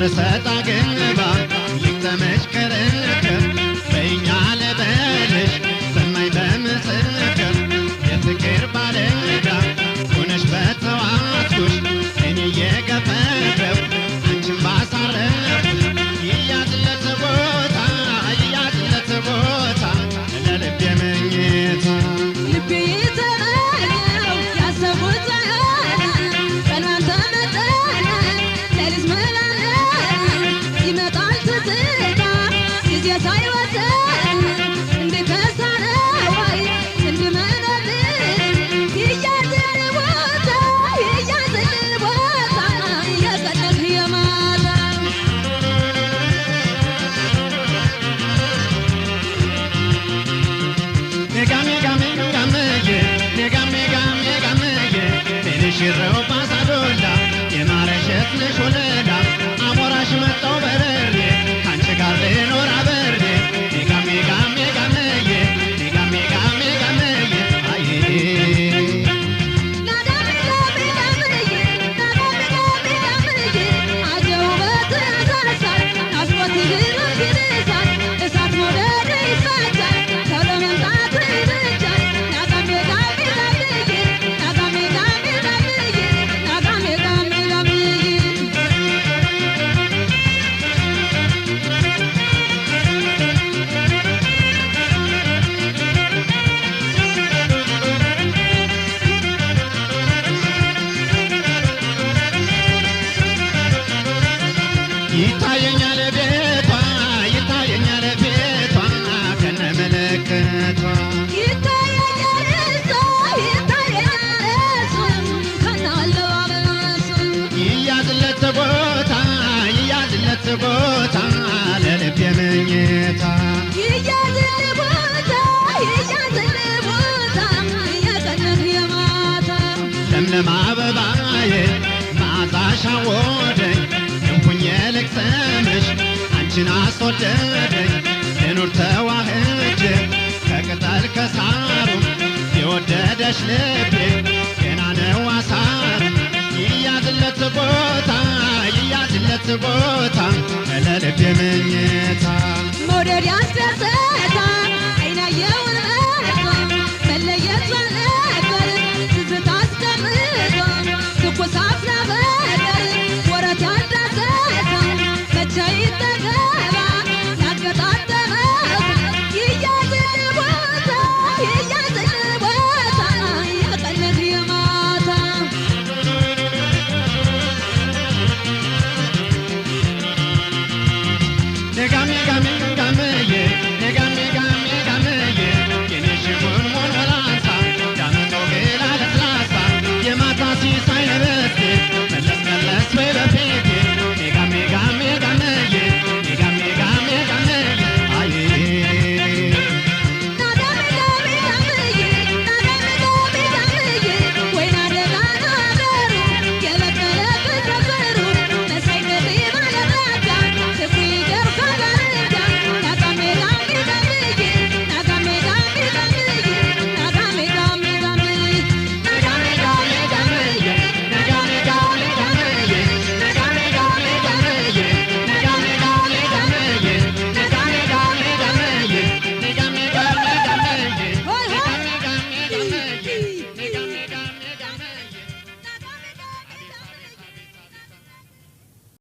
ሰጣ ገባ ይተመች ከረከር በእኛ ለበልሽ ሰማይ በምስክር የፍቅር ባለዳ ሆነሽ በተዋትኩሽ እኔ የገፈፈው አንቺን ባሳረፍኩሽ ይያዝለት ቦታ ለልቤ መኝታ ልቤ የተመኘው ያሰቡት ቀኗን ተመጠነ ሌሊት መላለ ይመጣል ትዝታ ጊዜ ሳይወሰን እንድከሳነ ወይ እንድመነልን ይያዝል ቦታ የቀለህ የማታ ሽረው ባሳዶላ የማረሸት ነሽ ወለላ አሞራሽ መጣው በረሬ ካንቺ ጋር ልኖር አበሬ ሜጋሜጋሜጋሜዬ አይ ይታየኛል ቤቷ ከነመለከቷ ይታየኛል እሱ ከነአለባበሱ ይያዝለት ቦታ ለልቤ መኝታ ይያዝል ቦታ የቀለህ የማታ ለምለም አበባዬ መዓዛሽ አወደኝ እንኩኝ ልቅሰምሽ አንቺን አስወደደኝ ልኑር ተዋህጄ ከቅጠል ከሳሩ የወደደሽ ልቤ ገና ነው አሳሩ ይያዝለት ቦታ ለልቤ መኝታ መውደድ ያስደሰ